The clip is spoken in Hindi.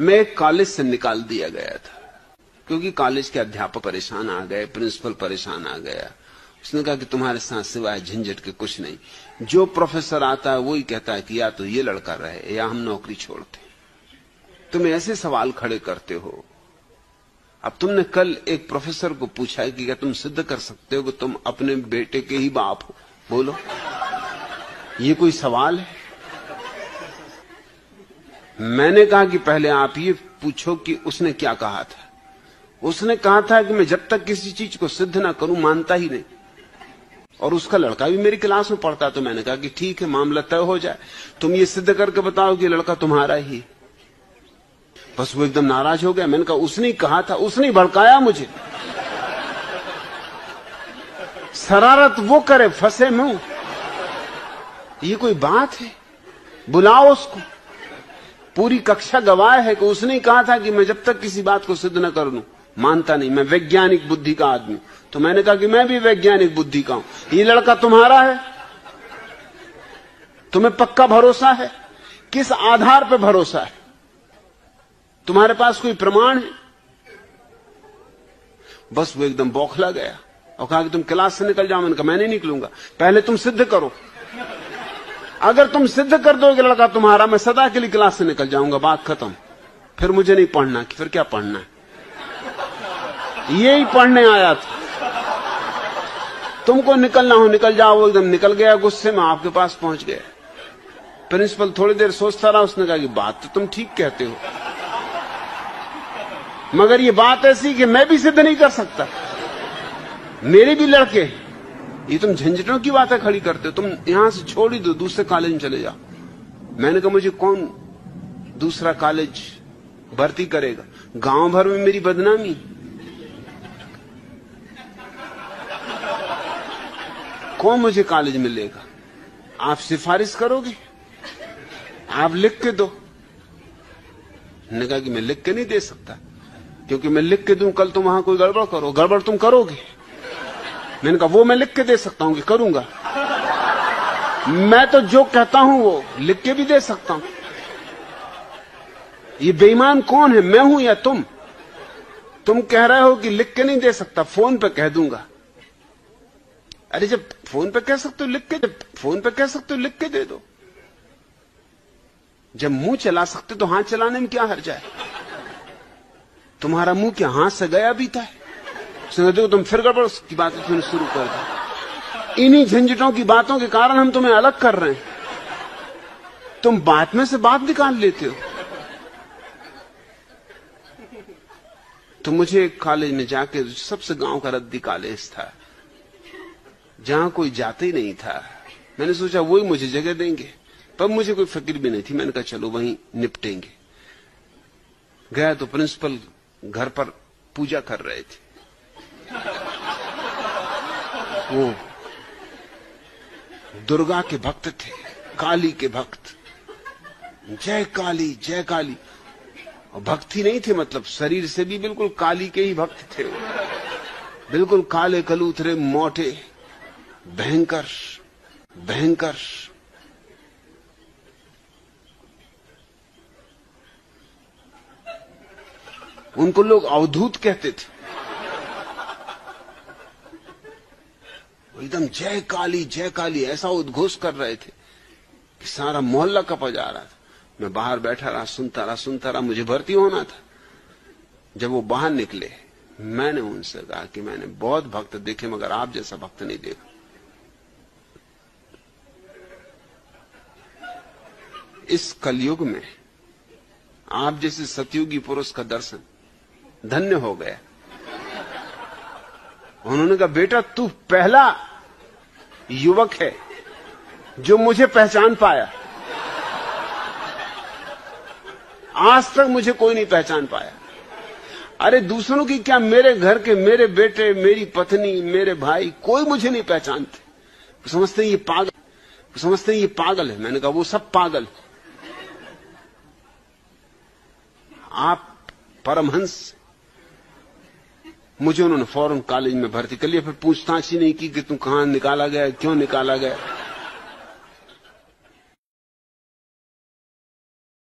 मैं एक कॉलेज से निकाल दिया गया था क्योंकि कॉलेज के अध्यापक परेशान आ गए, प्रिंसिपल परेशान आ गया। उसने कहा कि तुम्हारे साथ सिवाय झंझट के कुछ नहीं। जो प्रोफेसर आता है वही कहता है कि या तो ये लड़का रहे या हम नौकरी छोड़ते। तुम ऐसे सवाल खड़े करते हो। अब तुमने कल एक प्रोफेसर को पूछा है कि क्या तुम सिद्ध कर सकते हो कि तुम अपने बेटे के ही बाप हो? बोलो, ये कोई सवाल है? मैंने कहा कि पहले आप ये पूछो कि उसने क्या कहा था। उसने कहा था कि मैं जब तक किसी चीज को सिद्ध ना करूं मानता ही नहीं। और उसका लड़का भी मेरी क्लास में पढ़ता। तो मैंने कहा कि ठीक है, मामला तय हो जाए, तुम ये सिद्ध करके बताओ कि लड़का तुम्हारा ही है। बस वो एकदम नाराज हो गया। मैंने कहा उसने ही कहा था, उसने ही भड़काया मुझे। शरारत वो करे, फंसे मुंह, ये कोई बात है? बुलाओ उसको। पूरी कक्षा गवाह है कि उसने ही कहा था कि मैं जब तक किसी बात को सिद्ध न कर लूं मानता नहीं। मैं वैज्ञानिक बुद्धि का आदमी। तो मैंने कहा कि मैं भी वैज्ञानिक बुद्धि का हूं। ये लड़का तुम्हारा है? तुम्हें पक्का भरोसा है? किस आधार पर भरोसा है? तुम्हारे पास कोई प्रमाण है? बस वो एकदम बौखला गया और कहा कि तुम क्लास से निकल जाओ। मैंने कहा मैं नहीं निकलूंगा, पहले तुम सिद्ध करो। अगर तुम सिद्ध कर दोगे लड़का तुम्हारा, मैं सदा के लिए क्लास से निकल जाऊंगा, बात खत्म। फिर मुझे नहीं पढ़ना। फिर क्या पढ़ना है? यही पढ़ने आया था। तुमको निकलना हो निकल जाओ। वो एकदम निकल गया गुस्से में, आपके पास पहुंच गया। प्रिंसिपल थोड़ी देर सोचता रहा। उसने कहा कि बात तो तुम ठीक कहते हो, मगर ये बात ऐसी कि मैं भी सिद्ध नहीं कर सकता। मेरे भी लड़के। ये तुम झंझटों की बातें खड़ी करते हो। तुम यहां से छोड़ ही दो, दूसरे कॉलेज में चले जाओ। मैंने कहा मुझे कौन दूसरा कॉलेज भर्ती करेगा? गांव भर में मेरी बदनामी। कौन मुझे कॉलेज में लेगा? आप सिफारिश करोगे? आप लिख के दो। मैंने कहा कि मैं लिख के नहीं दे सकता, क्योंकि मैं लिख के दूं कल तुम वहां कोई गड़बड़ करो। गड़बड़ तुम करोगे। मैंने कहा वो मैं लिख के दे सकता हूं कि करूंगा। मैं तो जो कहता हूं वो लिख के भी दे सकता हूं। ये बेईमान कौन है, मैं हूं या तुम? तुम कह रहे हो कि लिख के नहीं दे सकता, फोन पे कह दूंगा। अरे जब फोन पे कह सकते हो लिख के, जब फोन पे कह सकते हो लिख के दे दो। जब मुंह चला सकते तो हाथ चलाने में क्या हर्ज है? तुम्हारा मुंह क्या हाथ से गया बीता है? देखो तुम फिर गड़बड़ की बातें तुमने शुरू कर दी। इन्हीं झंझटों की बातों के कारण हम तुम्हें अलग कर रहे हैं। तुम बात में से बात निकाल लेते हो। तो मुझे एक कॉलेज में जाके, सबसे गांव का रद्दी कॉलेज था, जहां कोई जाते ही नहीं था, मैंने सोचा वही मुझे जगह देंगे। पर मुझे कोई फिक्र भी नहीं थी। मैंने कहा चलो वहीं निपटेंगे। गया तो प्रिंसिपल घर पर पूजा कर रहे थे। वो दुर्गा के भक्त थे, काली के भक्त। जय काली जय काली। और भक्ति नहीं थे, मतलब शरीर से भी बिल्कुल काली के ही भक्त थे। बिल्कुल काले कलूथरे, मोटे, भयंकर भयंकर। उनको लोग अवधूत कहते थे। एकदम जय काली ऐसा उद्घोष कर रहे थे कि सारा मोहल्ला कपा जा रहा था। मैं बाहर बैठा रहा, सुनता रहा। मुझे भर्ती होना था। जब वो बाहर निकले, मैंने उनसे कहा कि मैंने बहुत भक्त देखे, मगर आप जैसा भक्त नहीं देखा। इस कलयुग में आप जैसे सतयुगी पुरुष का दर्शन धन्य हो गया। उन्होंने कहा बेटा तू पहला युवक है जो मुझे पहचान पाया। आज तक मुझे कोई नहीं पहचान पाया। अरे दूसरों की क्या, मेरे घर के, मेरे बेटे, मेरी पत्नी, मेरे भाई, कोई मुझे नहीं पहचानते। समझते ये पागल है। मैंने कहा वो सब पागल। आप परमहंस। मुझे उन्होंने फौरन कॉलेज में भर्ती कर लिया। फिर पूछताछ ही नहीं की कि तू कहां निकाला गया, क्यों निकाला गया।